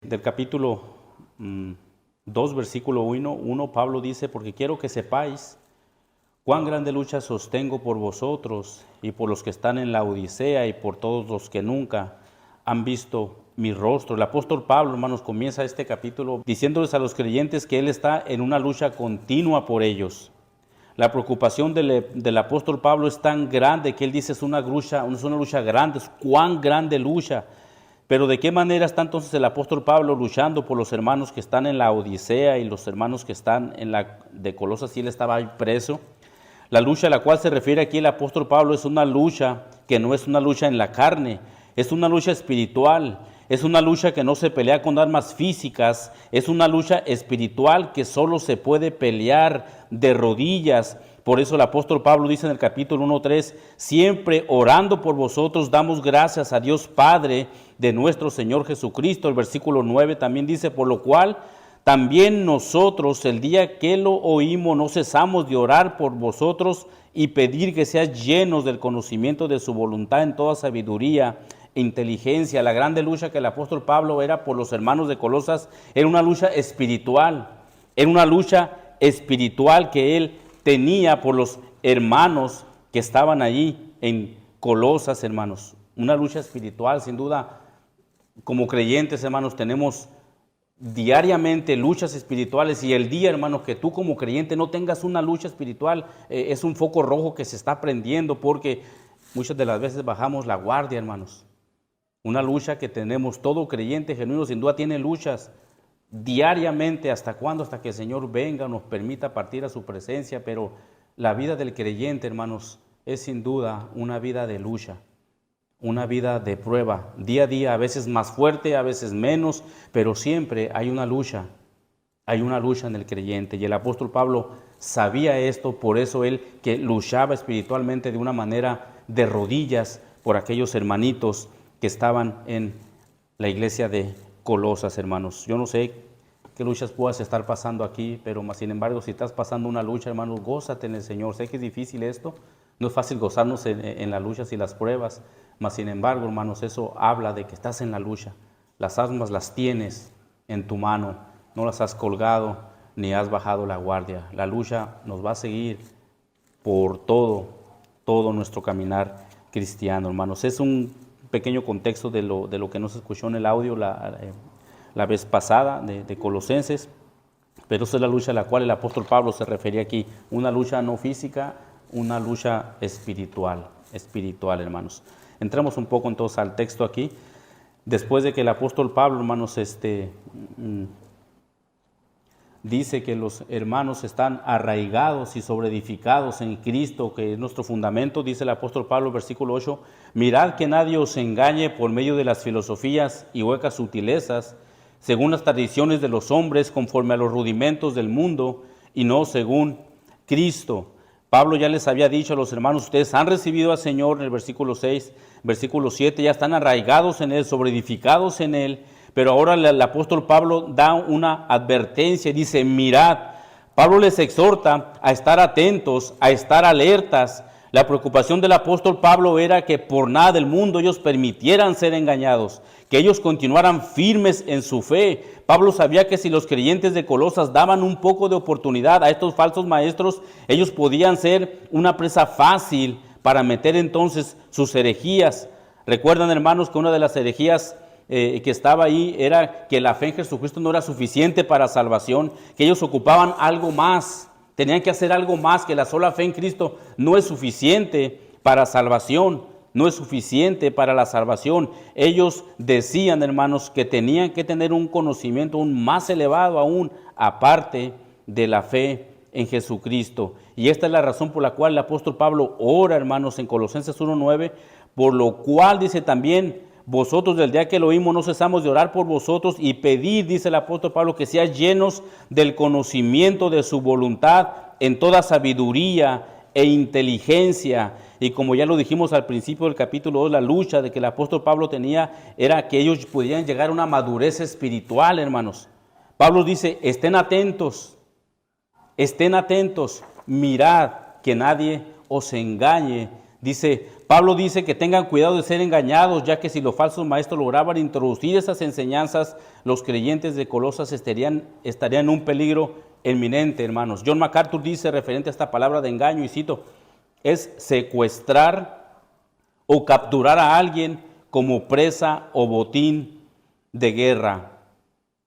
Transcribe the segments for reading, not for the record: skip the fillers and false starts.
Del capítulo 2, versículo 1, Pablo dice: porque quiero que sepáis cuán grande lucha sostengo por vosotros y por los que están en la Odisea y por todos los que nunca han visto mi rostro. El apóstol Pablo, hermanos, comienza este capítulo diciéndoles a los creyentes que él está en una lucha continua por ellos. La preocupación del apóstol Pablo es tan grande que él dice es una lucha grande, es cuán grande lucha. Pero ¿de qué manera está entonces el apóstol Pablo luchando por los hermanos que están en la Odisea y los hermanos que están en la de Colosas? Si él estaba ahí preso. La lucha a la cual se refiere aquí el apóstol Pablo es una lucha que no es una lucha en la carne, es una lucha espiritual, es una lucha que no se pelea con armas físicas, es una lucha espiritual que solo se puede pelear de rodillas. Por eso el apóstol Pablo dice en el capítulo 1:3, siempre orando por vosotros damos gracias a Dios Padre de nuestro Señor Jesucristo. El versículo 9 también dice, por lo cual también nosotros el día que lo oímos no cesamos de orar por vosotros y pedir que seáis llenos del conocimiento de su voluntad en toda sabiduría e inteligencia. La grande lucha que el apóstol Pablo era por los hermanos de Colosas era una lucha espiritual, que él tenía por los hermanos que estaban allí en Colosas, hermanos. Una lucha espiritual, sin duda. Como creyentes, hermanos, tenemos diariamente luchas espirituales, y el día, hermanos, que tú como creyente no tengas una lucha espiritual, es un foco rojo que se está prendiendo, porque muchas de las veces bajamos la guardia, hermanos. Una lucha que tenemos, todo creyente genuino sin duda tiene luchas diariamente. ¿Hasta cuándo? Hasta que el Señor venga, nos permita partir a su presencia. Pero la vida del creyente, hermanos, es sin duda una vida de lucha, una vida de prueba, día a día, a veces más fuerte, a veces menos, pero siempre hay una lucha en el creyente. Y el apóstol Pablo sabía esto, por eso él que luchaba espiritualmente de una manera de rodillas por aquellos hermanitos que estaban en la iglesia de Colosas, hermanos. Yo no sé qué luchas puedas estar pasando aquí, pero más sin embargo, si estás pasando una lucha, hermanos, gózate en el Señor. Sé que es difícil esto, no es fácil gozarnos en las luchas y las pruebas, mas sin embargo, hermanos, eso habla de que estás en la lucha. Las armas las tienes en tu mano, no las has colgado ni has bajado la guardia. La lucha nos va a seguir por todo nuestro caminar cristiano, hermanos. Es un pequeño contexto de lo que nos escuchó en el audio la vez pasada de Colosenses, pero esa es la lucha a la cual el apóstol Pablo se refería aquí, una lucha no física, una lucha espiritual, hermanos. Entramos un poco entonces al texto aquí, después de que el apóstol Pablo, hermanos, dice que los hermanos están arraigados y sobreedificados en Cristo, que es nuestro fundamento. Dice el apóstol Pablo, versículo 8, mirad que nadie os engañe por medio de las filosofías y huecas sutilezas, según las tradiciones de los hombres, conforme a los rudimentos del mundo, y no según Cristo. Pablo ya les había dicho a los hermanos, ustedes han recibido al Señor, en el versículo 6, versículo 7, ya están arraigados en Él, sobreedificados en Él. Pero ahora el apóstol Pablo da una advertencia y dice, mirad. Pablo les exhorta a estar atentos, a estar alertas. La preocupación del apóstol Pablo era que por nada del mundo ellos permitieran ser engañados, que ellos continuaran firmes en su fe. Pablo sabía que si los creyentes de Colosas daban un poco de oportunidad a estos falsos maestros, ellos podían ser una presa fácil para meter entonces sus herejías. Recuerdan, hermanos, que una de las herejías que estaba ahí era que la fe en Jesucristo no era suficiente para salvación, que ellos ocupaban algo más, tenían que hacer algo más, que la sola fe en Cristo no es suficiente para salvación, no es suficiente para la salvación. Ellos decían, hermanos, que tenían que tener un conocimiento aún más elevado aún, aparte de la fe en Jesucristo. Y esta es la razón por la cual el apóstol Pablo ora, hermanos, en Colosenses 1:9, por lo cual dice también, vosotros del día que lo oímos no cesamos de orar por vosotros y pedir, dice el apóstol Pablo, que seáis llenos del conocimiento de su voluntad en toda sabiduría e inteligencia. Y como ya lo dijimos al principio del capítulo 2, la lucha de que el apóstol Pablo tenía era que ellos pudieran llegar a una madurez espiritual, hermanos. Pablo dice, estén atentos, mirad que nadie os engañe. Dice, Pablo dice que tengan cuidado de ser engañados, ya que si los falsos maestros lograban introducir esas enseñanzas, los creyentes de Colosas estarían en un peligro inminente, hermanos. John MacArthur dice, referente a esta palabra de engaño, y cito, es secuestrar o capturar a alguien como presa o botín de guerra.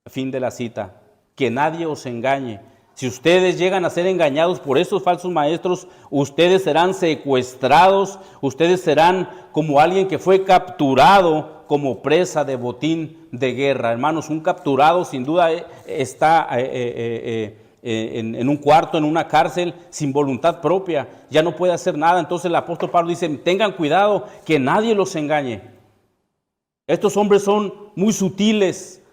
Fin de la cita. Que nadie os engañe. Si ustedes llegan a ser engañados por estos falsos maestros, ustedes serán secuestrados, ustedes serán como alguien que fue capturado como presa de botín de guerra. Hermanos, un capturado sin duda está en un cuarto, en una cárcel, sin voluntad propia, ya no puede hacer nada. Entonces el apóstol Pablo dice, tengan cuidado que nadie los engañe. Estos hombres son muy sutiles,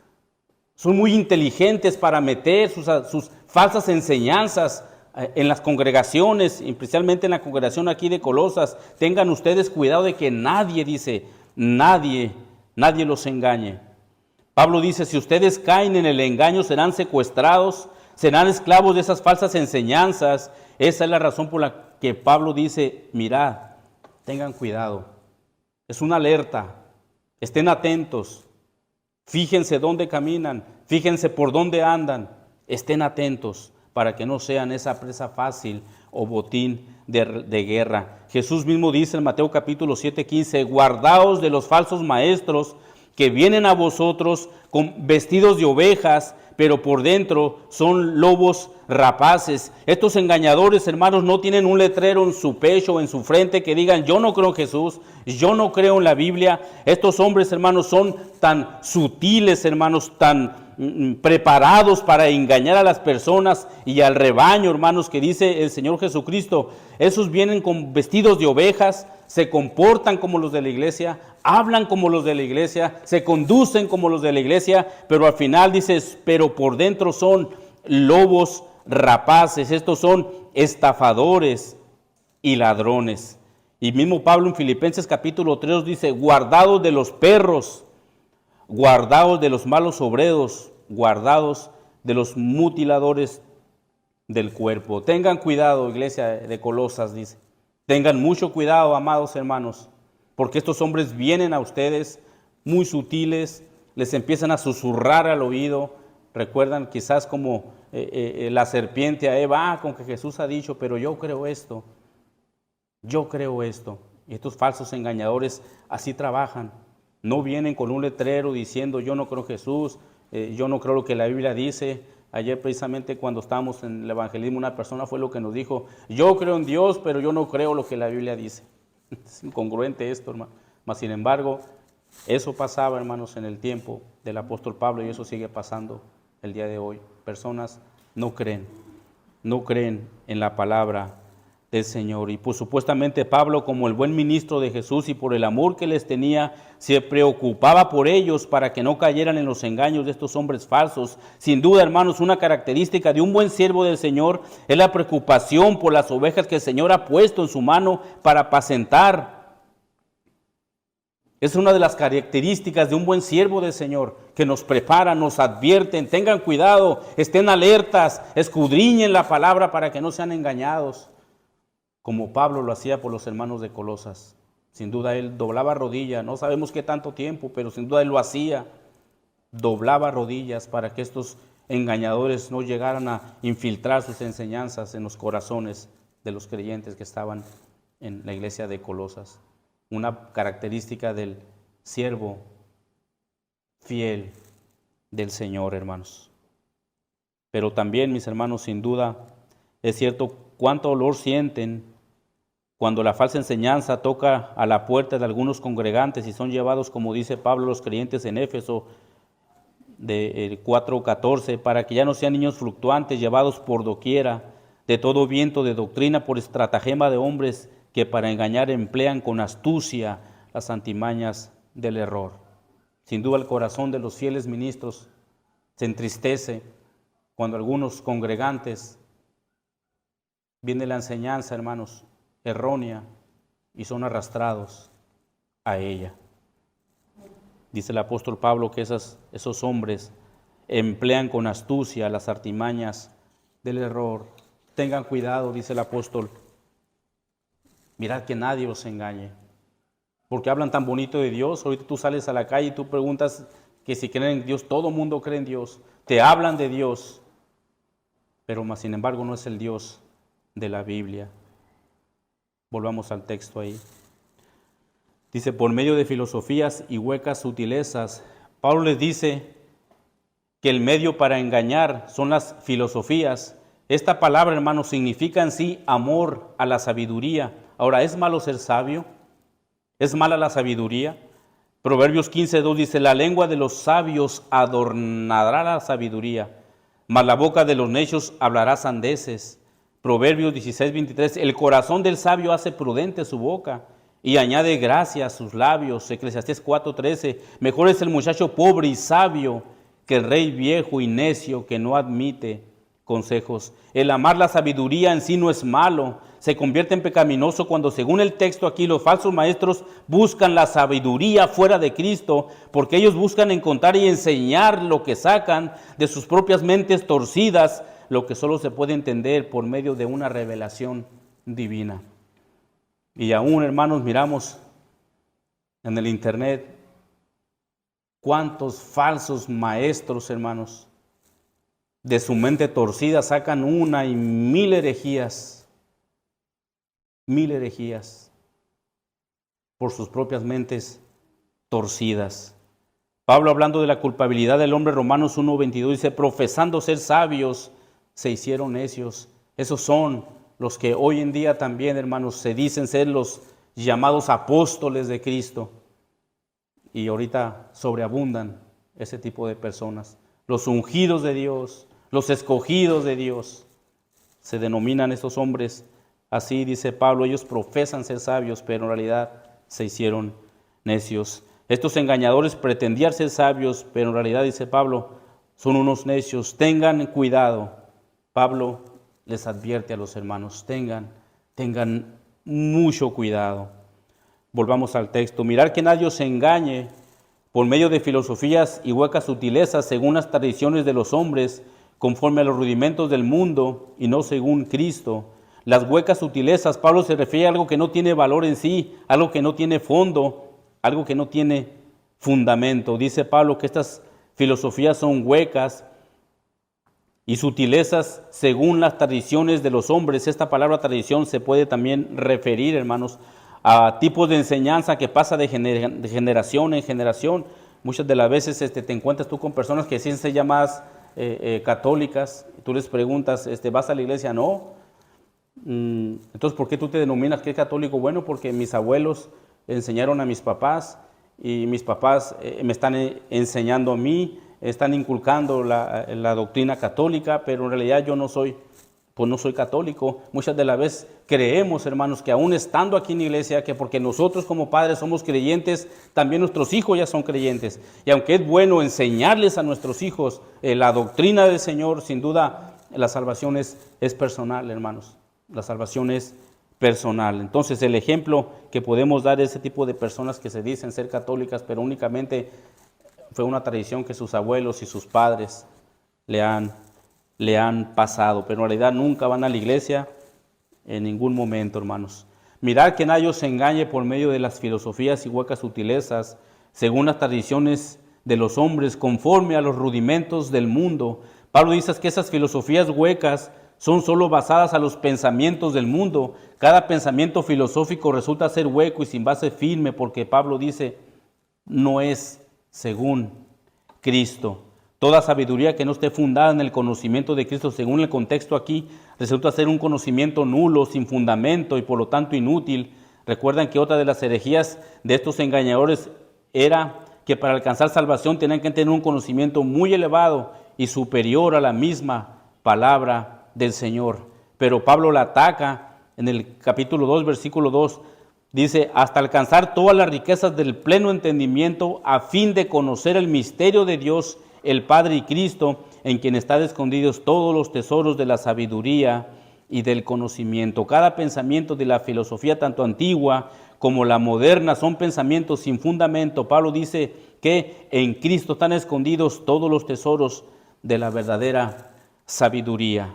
son muy inteligentes para meter sus falsas enseñanzas en las congregaciones, especialmente en la congregación aquí de Colosas. Tengan ustedes cuidado de que nadie, dice, nadie los engañe. Pablo dice, si ustedes caen en el engaño, serán secuestrados, serán esclavos de esas falsas enseñanzas. Esa es la razón por la que Pablo dice, mirad, tengan cuidado. Es una alerta, estén atentos. Fíjense dónde caminan, fíjense por dónde andan, estén atentos para que no sean esa presa fácil o botín de guerra. Jesús mismo dice en Mateo capítulo 7:15, guardaos de los falsos maestros que vienen a vosotros con vestidos de ovejas, pero por dentro son lobos rapaces. Estos engañadores, hermanos, no tienen un letrero en su pecho o en su frente que digan, yo no creo en Jesús, yo no creo en la Biblia. Estos hombres, hermanos, son tan sutiles, hermanos, tan preparados para engañar a las personas y al rebaño, hermanos, que dice el Señor Jesucristo. Esos vienen con vestidos de ovejas, se comportan como los de la iglesia, hablan como los de la iglesia, se conducen como los de la iglesia, pero al final dices, pero por dentro son lobos rapaces. Estos son estafadores y ladrones. Y mismo Pablo en Filipenses capítulo 3 dice, guardados de los perros, guardados de los malos obreros, guardados de los mutiladores del cuerpo. Tengan cuidado, iglesia de Colosas, dice. Tengan mucho cuidado, amados hermanos, porque estos hombres vienen a ustedes muy sutiles, les empiezan a susurrar al oído. Recuerdan quizás como la serpiente a Eva, con que Jesús ha dicho, pero yo creo esto, yo creo esto. Y estos falsos engañadores así trabajan. No vienen con un letrero diciendo, yo no creo en Jesús, yo no creo lo que la Biblia dice. Ayer precisamente cuando estábamos en el evangelismo, una persona fue lo que nos dijo, yo creo en Dios, pero yo no creo lo que la Biblia dice. Es incongruente esto, hermano. Mas sin embargo, eso pasaba, hermanos, en el tiempo del apóstol Pablo y eso sigue pasando el día de hoy. Personas no creen en la palabra del Señor. Y pues supuestamente Pablo, como el buen ministro de Jesús y por el amor que les tenía, se preocupaba por ellos para que no cayeran en los engaños de estos hombres falsos. Sin duda, hermanos, una característica de un buen siervo del Señor es la preocupación por las ovejas que el Señor ha puesto en su mano para apacentar. Es una de las características de un buen siervo del Señor, que nos preparan, nos advierten, tengan cuidado, estén alertas, escudriñen la palabra para que no sean engañados, como Pablo lo hacía por los hermanos de Colosas. Sin duda él doblaba rodillas, no sabemos qué tanto tiempo, pero sin duda él lo hacía, doblaba rodillas para que estos engañadores no llegaran a infiltrar sus enseñanzas en los corazones de los creyentes que estaban en la iglesia de Colosas. Una característica del siervo fiel del Señor, hermanos. Pero también, mis hermanos, sin duda, es cierto cuánto dolor sienten cuando la falsa enseñanza toca a la puerta de algunos congregantes y son llevados, como dice Pablo, los creyentes en Éfeso, de 4:14, para que ya no sean niños fluctuantes, llevados por doquiera, de todo viento de doctrina, por estratagema de hombres que para engañar emplean con astucia las antimañas del error. Sin duda el corazón de los fieles ministros se entristece cuando algunos congregantes viene la enseñanza, hermanos, errónea y son arrastrados a ella. Dice el apóstol Pablo que esos hombres emplean con astucia las artimañas del error. Tengan cuidado, dice el apóstol. Mirad que nadie os engañe. porque hablan tan bonito de Dios. Ahorita tú sales a la calle y tú preguntas que si creen en Dios, todo mundo cree en Dios. Te hablan de Dios, pero más sin embargo no es el Dios de la Biblia. Volvamos al texto ahí. Dice, por medio de filosofías y huecas sutilezas. Pablo les dice que el medio para engañar son las filosofías. Esta palabra, hermanos, significa en sí amor a la sabiduría. Ahora, ¿es malo ser sabio? ¿Es mala la sabiduría? Proverbios 15:2 dice, la lengua de los sabios adornará la sabiduría, mas la boca de los necios hablará sandeces. Proverbios 16:23, el corazón del sabio hace prudente su boca y añade gracia a sus labios. Eclesiastés 4:13, mejor es el muchacho pobre y sabio que el rey viejo y necio que no admite consejos. El amar la sabiduría en sí no es malo, se convierte en pecaminoso cuando, según el texto aquí, los falsos maestros buscan la sabiduría fuera de Cristo, porque ellos buscan encontrar y enseñar lo que sacan de sus propias mentes torcidas, lo que solo se puede entender por medio de una revelación divina. Y aún, hermanos, miramos en el internet cuántos falsos maestros, hermanos, de su mente torcida sacan una y mil herejías por sus propias mentes torcidas. Pablo, hablando de la culpabilidad del hombre, Romanos 1:22, dice, profesando ser sabios, se hicieron necios. Esos son los que hoy en día también, hermanos, se dicen ser los llamados apóstoles de Cristo. Y ahorita sobreabundan ese tipo de personas. Los ungidos de Dios, los escogidos de Dios, se denominan estos hombres. Así dice Pablo, ellos profesan ser sabios, pero en realidad se hicieron necios. Estos engañadores pretendían ser sabios, pero en realidad, dice Pablo, son unos necios. Tengan cuidado. Pablo les advierte a los hermanos, tengan mucho cuidado. Volvamos al texto. Mirar que nadie os engañe por medio de filosofías y huecas sutilezas, según las tradiciones de los hombres, conforme a los rudimentos del mundo y no según Cristo. Las huecas sutilezas, Pablo se refiere a algo que no tiene valor en sí, algo que no tiene fondo, algo que no tiene fundamento. Dice Pablo que estas filosofías son huecas y sutilezas según las tradiciones de los hombres. Esta palabra tradición se puede también referir, hermanos, a tipos de enseñanza que pasa de generación en generación. Muchas de las veces te encuentras tú con personas que sí se llaman católicas. Tú les preguntas, ¿vas a la iglesia? No. Entonces, ¿por qué tú te denominas que es católico? Bueno, porque mis abuelos enseñaron a mis papás y mis papás me están enseñando a mí, están inculcando la doctrina católica, pero en realidad yo no soy católico. Muchas de las veces creemos, hermanos, que aún estando aquí en la iglesia, que porque nosotros como padres somos creyentes, también nuestros hijos ya son creyentes. Y aunque es bueno enseñarles a nuestros hijos la doctrina del Señor, sin duda la salvación es personal, hermanos. La salvación es personal. Entonces, el ejemplo que podemos dar de ese tipo de personas que se dicen ser católicas, pero únicamente fue una tradición que sus abuelos y sus padres le han pasado, pero en realidad nunca van a la iglesia en ningún momento, hermanos. Mirad que nadie os engañe por medio de las filosofías y huecas sutilezas, según las tradiciones de los hombres, conforme a los rudimentos del mundo. Pablo dice que esas filosofías huecas son solo basadas a los pensamientos del mundo. Cada pensamiento filosófico resulta ser hueco y sin base firme, porque Pablo dice, no es según Cristo. Toda sabiduría que no esté fundada en el conocimiento de Cristo, según el contexto aquí, resulta ser un conocimiento nulo, sin fundamento y por lo tanto inútil. Recuerdan que otra de las herejías de estos engañadores era que para alcanzar salvación tenían que tener un conocimiento muy elevado y superior a la misma palabra del Señor. Pero Pablo la ataca en el capítulo 2, versículo 2. Dice, hasta alcanzar todas las riquezas del pleno entendimiento, a fin de conocer el misterio de Dios, el Padre y Cristo, en quien están escondidos todos los tesoros de la sabiduría y del conocimiento. Cada pensamiento de la filosofía, tanto antigua como la moderna, son pensamientos sin fundamento. Pablo dice que en Cristo están escondidos todos los tesoros de la verdadera sabiduría.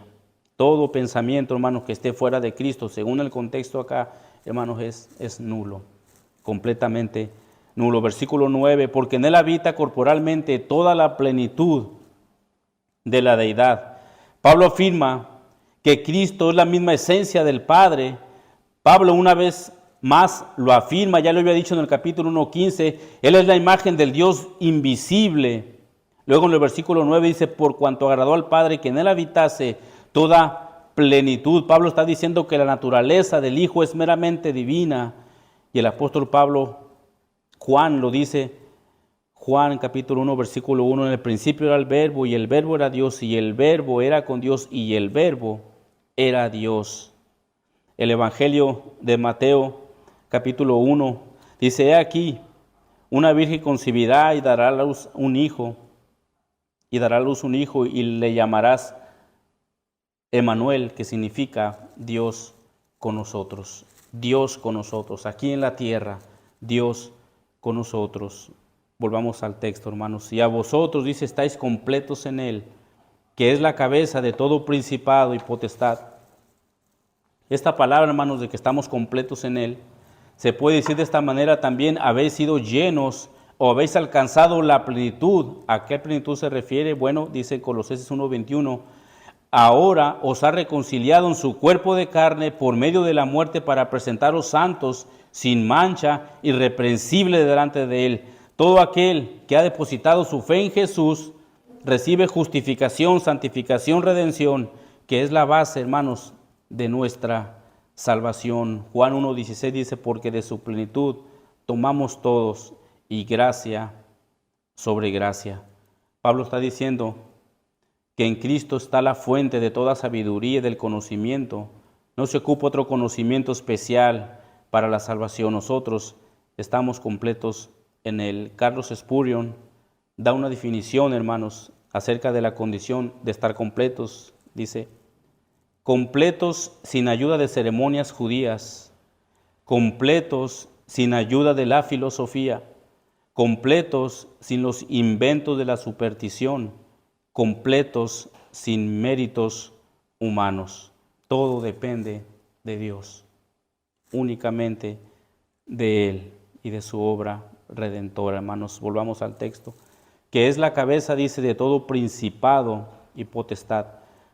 Todo pensamiento, hermanos, que esté fuera de Cristo, según el contexto acá, hermanos, es nulo. completamente nulo. Versículo 9, porque en él habita corporalmente toda la plenitud de la deidad. Pablo afirma que Cristo es la misma esencia del Padre. Pablo una vez más lo afirma, ya lo había dicho en el capítulo 1:15, Él es la imagen del Dios invisible. Luego en el versículo 9 dice, por cuanto agradó al Padre que en Él habitase toda plenitud. Pablo está diciendo que la naturaleza del Hijo es meramente divina. Y el apóstol Juan lo dice, Juan capítulo 1 versículo 1, en el principio era el Verbo y el Verbo era Dios y el Verbo era con Dios y el Verbo era Dios. El Evangelio de Mateo capítulo 1 dice, he aquí, una virgen concebirá y dará a luz un hijo, y le llamarás Emmanuel, que significa Dios con nosotros. Dios con nosotros, aquí en la tierra, Dios con nosotros. Volvamos al texto, hermanos. Y a vosotros, dice, estáis completos en Él, que es la cabeza de todo principado y potestad. Esta palabra, hermanos, de que estamos completos en Él, se puede decir de esta manera también, habéis sido llenos o habéis alcanzado la plenitud. ¿A qué plenitud se refiere? Bueno, dice Colosenses 1:21, ahora os ha reconciliado en su cuerpo de carne por medio de la muerte para presentaros santos, sin mancha, irreprensible delante de Él. Todo aquel que ha depositado su fe en Jesús recibe justificación, santificación, redención, que es la base, hermanos, de nuestra salvación. Juan 1:16 dice, porque de su plenitud tomamos todos, y gracia sobre gracia. Pablo está diciendo que en Cristo está la fuente de toda sabiduría y del conocimiento. No se ocupa otro conocimiento especial para la salvación. Nosotros estamos completos en Él. Carlos Spurgeon da una definición, hermanos, acerca de la condición de estar completos. Dice, completos sin ayuda de ceremonias judías, completos sin ayuda de la filosofía, completos sin los inventos de la superstición, completos sin méritos humanos. Todo depende de Dios, únicamente de Él y de su obra redentora. Hermanos, volvamos al texto, que es la cabeza, dice, de todo principado y potestad.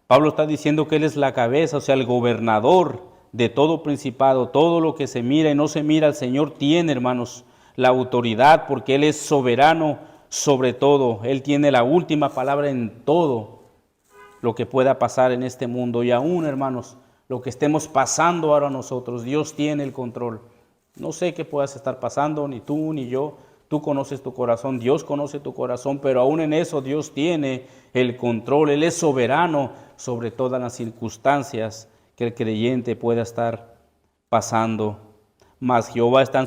Pablo está diciendo que Él es la cabeza, o sea, el gobernador de todo principado. Todo lo que se mira y no se mira, el Señor tiene, hermanos, la autoridad, porque Él es soberano sobre todo. Él tiene la última palabra en todo lo que pueda pasar en este mundo. Y aún, hermanos, lo que estemos pasando ahora nosotros, Dios tiene el control. No sé qué puedas estar pasando, ni tú ni yo. Tú conoces tu corazón, Dios conoce tu corazón, pero aún en eso Dios tiene el control. Él es soberano sobre todas las circunstancias que el creyente pueda estar pasando. Mas Jehová está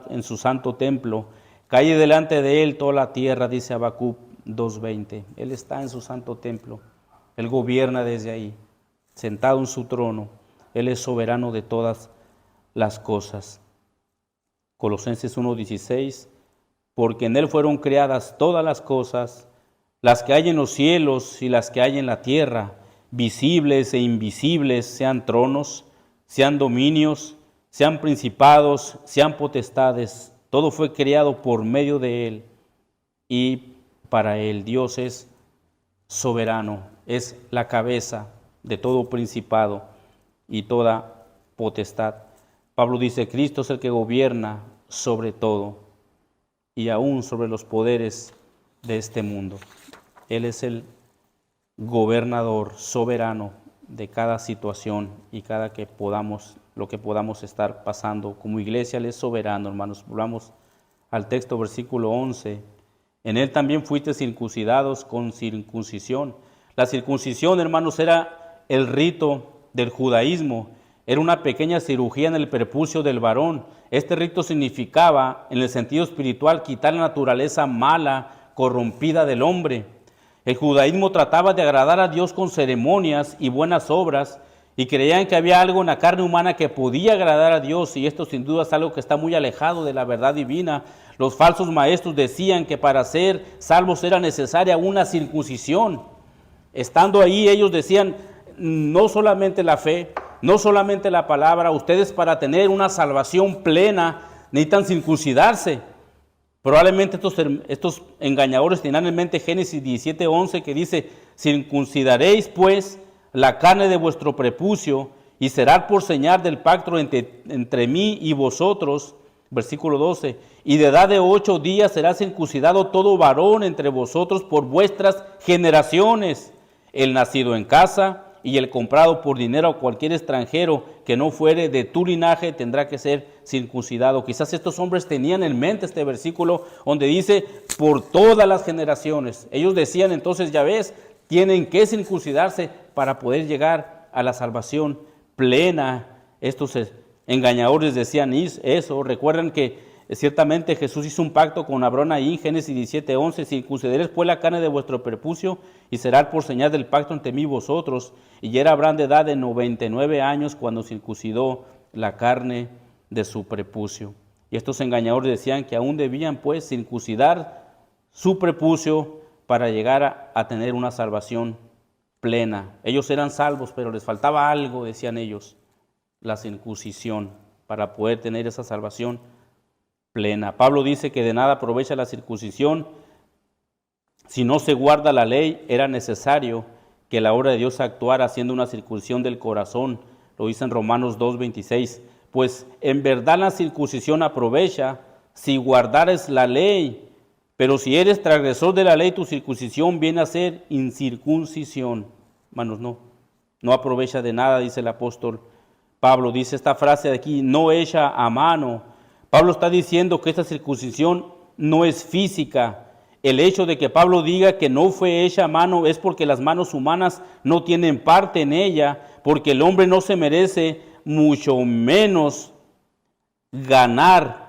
en su santo templo, calle delante de Él toda la tierra, dice Habacuc 2:20. Él está en su santo templo, Él gobierna desde ahí, sentado en su trono. Él es soberano de todas las cosas. Colosenses 1:16, porque en Él fueron creadas todas las cosas, las que hay en los cielos y las que hay en la tierra, visibles e invisibles, sean tronos, sean dominios, sean principados, sean potestades. Todo fue creado por medio de Él y para Él. Dios es soberano, es la cabeza de todo principado y toda potestad. Pablo dice, Cristo es el que gobierna sobre todo y aún sobre los poderes de este mundo. Él es el gobernador soberano de cada situación y lo que podamos estar pasando. Como iglesia, Él es soberano, hermanos. Volvamos al texto, versículo 11. En Él también fuiste circuncidados con circuncisión. La circuncisión, hermanos, era el rito del judaísmo. Era una pequeña cirugía en el prepucio del varón. Este rito significaba, en el sentido espiritual, quitar la naturaleza mala, corrompida del hombre. El judaísmo trataba de agradar a Dios con ceremonias y buenas obras, y creían que había algo en la carne humana que podía agradar a Dios, y esto sin duda es algo que está muy alejado de la verdad divina. Los falsos maestros decían que para ser salvos era necesaria una circuncisión. Estando ahí, ellos decían, no solamente la fe, no solamente la palabra, ustedes para tener una salvación plena necesitan circuncidarse. Probablemente estos engañadores tenían en mente Génesis 17:11 que dice, circuncidaréis pues la carne de vuestro prepucio y será por señal del pacto entre mí y vosotros. Versículo 12, y de edad de 8 días será circuncidado todo varón entre vosotros por vuestras generaciones, el nacido en casa y el comprado por dinero a cualquier extranjero que no fuere de tu linaje tendrá que ser circuncidado. Quizás estos hombres tenían en mente este versículo donde dice por todas las generaciones. Ellos decían entonces, ya ves, tienen que circuncidarse para poder llegar a la salvación plena. Estos engañadores decían eso. Recuerden que ciertamente Jesús hizo un pacto con Abraham ahí, Génesis 17:11, circuncidaréis pues la carne de vuestro prepucio y será por señal del pacto entre mí y vosotros. Y ya era Abraham de edad de 99 años cuando circuncidó la carne de su prepucio. Y estos engañadores decían que aún debían pues circuncidar su prepucio para llegar a tener una salvación plena. Ellos eran salvos, pero les faltaba algo, decían ellos, la circuncisión, para poder tener esa salvación plena. Pablo dice que de nada aprovecha la circuncisión. Si no se guarda la ley, era necesario que la obra de Dios actuara haciendo una circuncisión del corazón. Lo dice en Romanos 2:26. Pues en verdad la circuncisión aprovecha si guardares la ley, pero si eres transgresor de la ley, tu circuncisión viene a ser incircuncisión. Hermanos, no aprovecha de nada, dice el apóstol Pablo. Dice esta frase de aquí, no hecha a mano. Pablo está diciendo que esta circuncisión no es física. El hecho de que Pablo diga que no fue hecha a mano es porque las manos humanas no tienen parte en ella, porque el hombre no se merece mucho menos ganar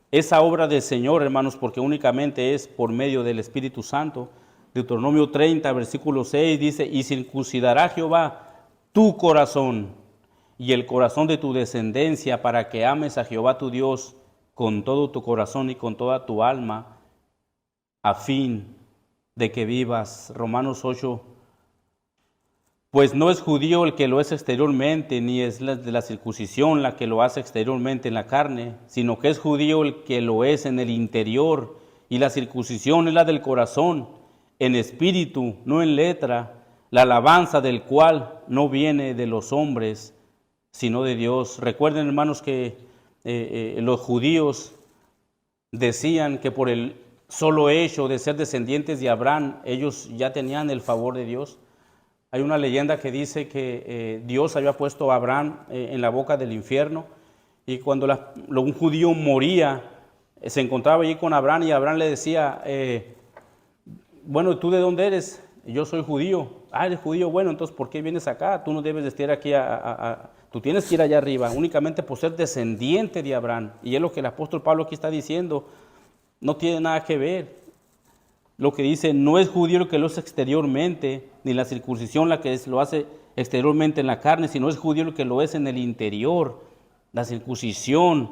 esa obra del Señor, hermanos, porque únicamente es por medio del Espíritu Santo. Deuteronomio 30, versículo 6 dice, y circuncidará Jehová tu corazón y el corazón de tu descendencia para que ames a Jehová tu Dios con todo tu corazón y con toda tu alma, a fin de que vivas. Romanos 8, pues no es judío el que lo es exteriormente, ni es de la circuncisión la que lo hace exteriormente en la carne, sino que es judío el que lo es en el interior, y la circuncisión es la del corazón, en espíritu, no en letra, la alabanza del cual no viene de los hombres, sino de Dios. Recuerden, hermanos, que los judíos decían que por el solo hecho de ser descendientes de Abraham, ellos ya tenían el favor de Dios. Hay una leyenda que dice que Dios había puesto a Abraham en la boca del infierno, y cuando un judío moría, se encontraba allí con Abraham y Abraham le decía, bueno, ¿tú de dónde eres? Yo soy judío. Ah, eres judío, bueno, entonces ¿por qué vienes acá? Tú no debes de estar aquí, tú tienes que ir allá arriba, únicamente por ser descendiente de Abraham. Y es lo que el apóstol Pablo aquí está diciendo, no tiene nada que ver. Lo que dice, no es judío el que lo hace exteriormente, ni la circuncisión la que lo hace exteriormente en la carne, sino es judío el que lo es en el interior. La circuncisión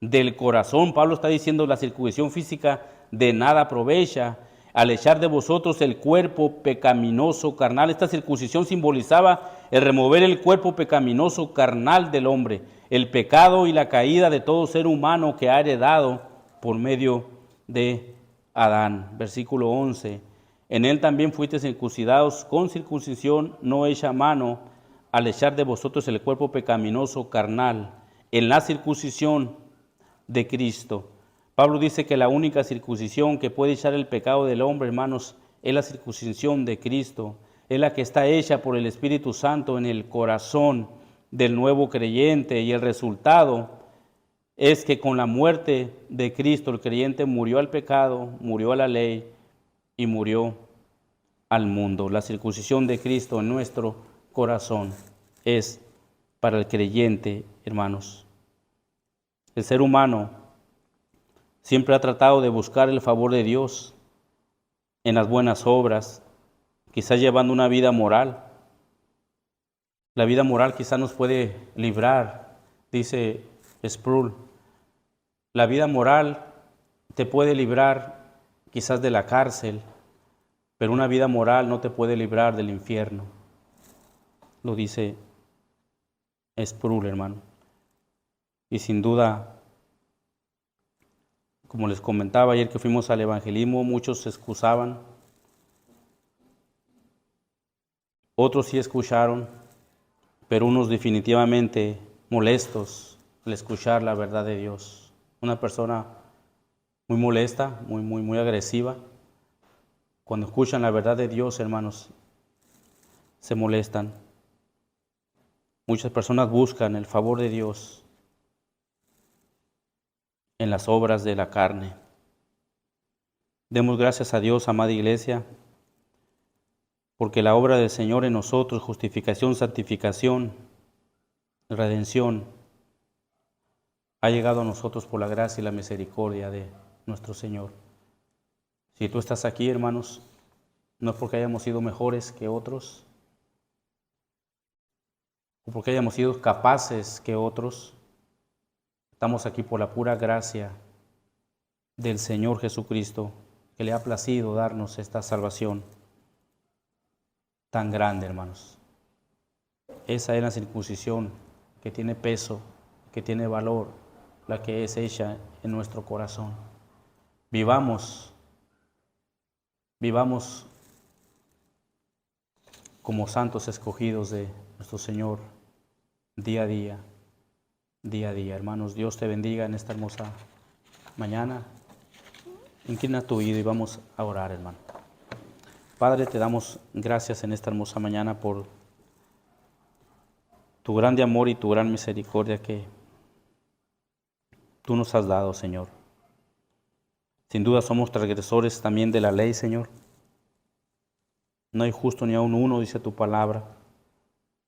del corazón, Pablo está diciendo, la circuncisión física de nada aprovecha. Al echar de vosotros el cuerpo pecaminoso carnal, esta circuncisión simbolizaba el remover el cuerpo pecaminoso carnal del hombre, el pecado y la caída de todo ser humano que ha heredado por medio de Adán. Versículo 11, en él también fuisteis circuncidados con circuncisión no hecha a mano, al echar de vosotros el cuerpo pecaminoso carnal, en la circuncisión de Cristo. Pablo dice que la única circuncisión que puede echar el pecado del hombre, hermanos, es la circuncisión de Cristo, es la que está hecha por el Espíritu Santo en el corazón del nuevo creyente, y el resultado es que con la muerte de Cristo el creyente murió al pecado, murió a la ley y murió al mundo. La circuncisión de Cristo en nuestro corazón es para el creyente, hermanos. El ser humano siempre ha tratado de buscar el favor de Dios en las buenas obras, quizás llevando una vida moral. La vida moral quizás nos puede librar, dice Sproul. La vida moral te puede librar quizás de la cárcel, pero una vida moral no te puede librar del infierno. Lo dice Sproul, hermano. Y sin duda, como les comentaba ayer que fuimos al evangelismo, muchos se excusaban, otros sí escucharon, pero unos definitivamente molestos al escuchar la verdad de Dios. Una persona muy molesta, muy agresiva. Cuando escuchan la verdad de Dios, hermanos, se molestan. Muchas personas buscan el favor de Dios en las obras de la carne. Demos gracias a Dios, amada iglesia, porque la obra del Señor en nosotros, justificación, santificación, redención, ha llegado a nosotros por la gracia y la misericordia de nuestro Señor. Si tú estás aquí, hermanos, no es porque hayamos sido mejores que otros, o porque hayamos sido capaces que otros. Estamos aquí por la pura gracia del Señor Jesucristo, que le ha placido darnos esta salvación tan grande, hermanos. Esa es la circuncisión que tiene peso, que tiene valor, la que es hecha en nuestro corazón. Vivamos como santos escogidos de nuestro Señor día a día, hermanos. Dios te bendiga en esta hermosa mañana. Inclina tu oído y vamos a orar, hermano. Padre, te damos gracias en esta hermosa mañana por tu grande amor y tu gran misericordia que tú nos has dado, Señor. Sin duda somos transgresores también de la ley, Señor. No hay justo ni aun uno, dice tu palabra.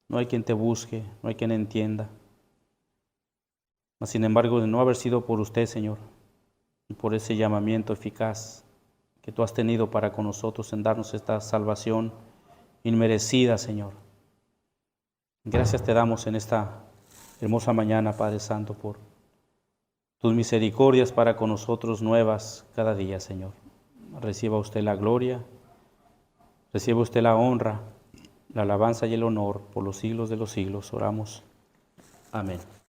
No hay quien te busque, no hay quien entienda. Mas, sin embargo, de no haber sido por usted, Señor, y por ese llamamiento eficaz que tú has tenido para con nosotros en darnos esta salvación inmerecida, Señor. Gracias te damos en esta hermosa mañana, Padre Santo, por tus misericordias para con nosotros nuevas cada día, Señor. Reciba usted la gloria, reciba usted la honra, la alabanza y el honor por los siglos de los siglos. Oramos. Amén.